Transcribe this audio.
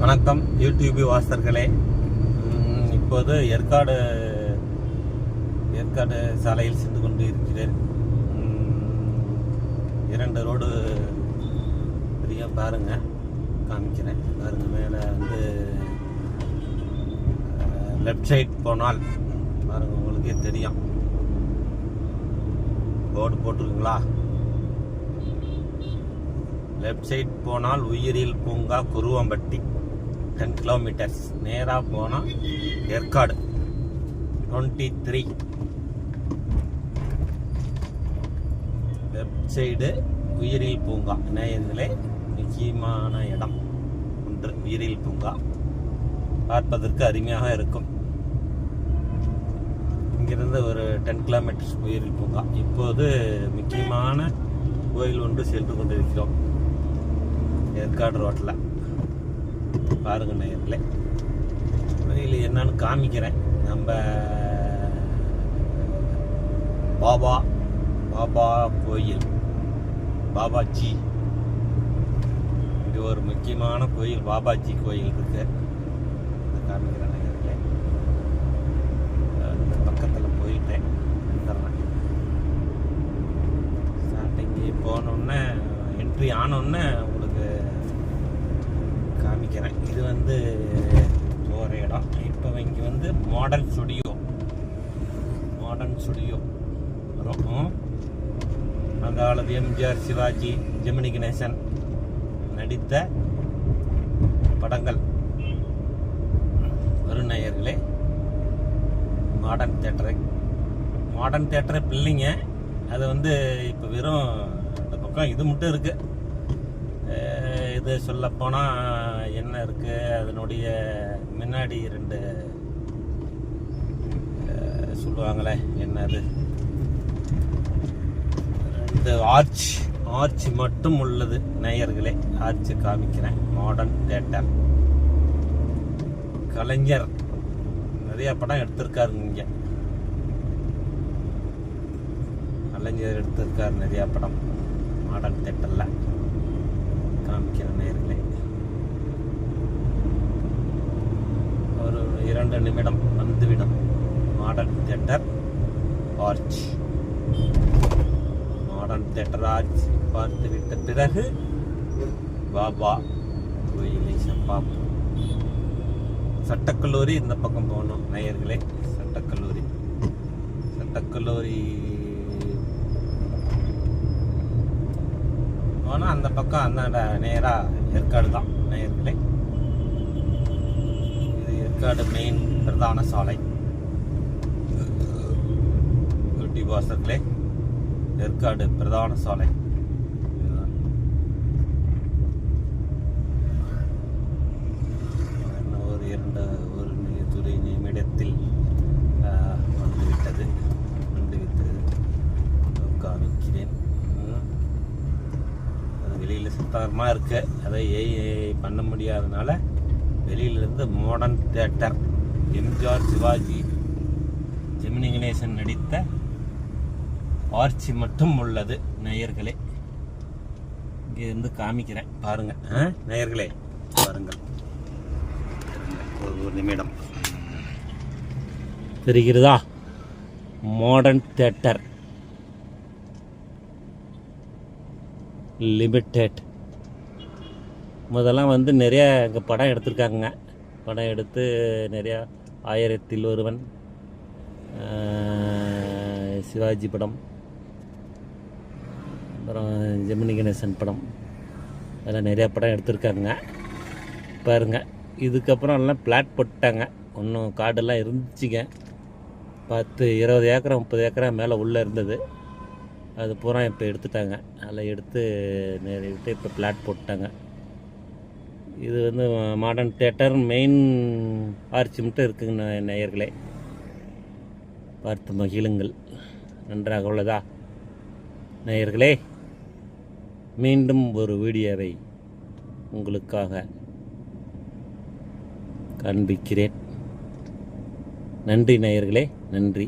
வணக்கம் யூடியூப் வாசகர்களே. இப்போது ஏற்காடு சாலையில் சென்று கொண்டு இருக்கிறேன். 2 ரோடு பெரிய பாருங்க, காமிக்கிறேன் பாருங்க. மேலே வந்து லெஃப்ட் சைட் போனால் பாருங்க, உங்களுக்கே தெரியும். போர்டு போட்டிருக்குங்களா? லெஃப்ட் சைட் போனால் உயிரியல் பூங்கா குருவம்பட்டி 10 கிலோமீட்டர்ஸ். நேராக போனால் ஏற்காடு 23. லெஃப்ட் சைடு உயிரியல் பூங்கா. நேயர்களே, முக்கியமான இடம் ஒன்று உயிரியல் பூங்கா. பார்ப்பதற்கு அருமையாக இருக்கும். இங்கிருந்து ஒரு 10 கிலோமீட்டர்ஸ் உயிரியல் பூங்கா. இப்போது முக்கியமான கோயில் ஒன்று சென்று கொண்டிருக்கிறோம் ஏற்காடு ரோட்டில். பாருங்க நேயர்களே, கோயில் என்னன்னு காமிக்கிறேன். நம்ம பாபா கோயில், பாபாஜி. இது ஒரு முக்கியமான கோயில், பாபாஜி கோயில் இருக்கு. காமிக்கிறேன் நேயர்களே. அந்த பக்கத்தில் போயிட்டேன், வந்துடுறேன். ஸ்டார்டிங்கு போனோடனே, என்ட்ரி ஆனோடனே உங்களுக்கு காமிக்கிறேன். இது வந்து போகிற இடம். இப்போ இங்கே வந்து மாடர்ன் ஸ்டுடியோ வரும். அந்த காலத்து எம்ஜிஆர், சிவாஜி, ஜெமினி கணேசன் நடித்த படங்கள் வரும் நேயர்களே. மாடர்ன் தேட்டரை பிள்ளைங்க. அது வந்து இப்போ வெறும் இந்த பக்கம் இது மட்டும் இருக்கு. இது சொல்லப்போனால் என்ன இருக்கு, அதனுடைய முன்னாடி 2 சொல்லுவாங்களே, என்னது, 2 ஆர்ச் மட்டும் உள்ளது நேயர்களே. ஆர்ச் காமிக்கிறேன். Modern theatre. கலைஞர் நிறைய படம் எடுத்திருக்காருங்க இங்க. கலைஞர் எடுத்திருக்காரு நிறைய படம் மாடர்ன் தேட்டர்ல. காமிக்கிற நேயர்களே, ஒரு 2 நிமிடம் வந்துவிடும். Modern theatre arch. Modern theatre arch பார்த்து விட்ட பிறகு பாபா கோயிலை பார்ப்போம். சட்டக்கல்லூரி இந்த பக்கம் போகணும் நேயர்களே. சட்டக்கல்லூரி போனால் அந்த பக்கம் அந்த நேராக ஏற்காடு தான் நேயர்களே. இது ஏற்காடு மெயின் பிரதான சாலை. வாசர்களே, ஏற்காடு பிரதான சாலை. ஒரு துறை நிமிடத்தில் வந்துவிட்டது. காமிக்கிறேன். அது வெளியில் சுத்தமாக இருக்கு. அதை பண்ண முடியாதனால வெளியிலிருந்து மாடர்ன் தேட்டர், எம்ஜிஆர், சிவாஜி, ஜெமினி கணேசன் நடித்த ஆர்ச்சி மட்டும் உள்ளது நேயர்களே. இங்கே இருந்து காமிக்கிறேன் பாருங்க நேயர்களே. பாருங்கள், ஒரு நிமிடம் தெரிகிறதா? Modern theatre limited. முதல்லாம் வந்து நிறைய இங்கே படம் எடுத்திருக்காங்க. படம் எடுத்து நிறையா 1000ல் ஒருவன், சிவாஜி படம், அப்புறம் ஜெமினி கணேசன் படம், அதெல்லாம் நிறையா படம் எடுத்திருக்காங்க பாருங்க. இதுக்கப்புறம் எல்லாம் பிளாட் போட்டாங்க. ஒன்றும் காடெல்லாம் இருந்துச்சுங்க. 10, 20 ஏக்கரா 30 ஏக்கரா மேலே உள்ளே இருந்தது. அது பூரா இப்போ எடுத்துட்டாங்க. அதில் எடுத்து இப்போ பிளாட் போட்டாங்க. இது வந்து மாடர்ன் தேட்டர் மெயின் ஆர்ச்சி மட்டும் இருக்குங்க நேயர்களே. பார்த்து மகிழுங்கள். நன்றாக உள்ளதா நேயர்களே? மீண்டும் ஒரு வீடியோவை உங்களுக்காக காண்பிக்கிறேன். நன்றி நேயர்களே. நன்றி.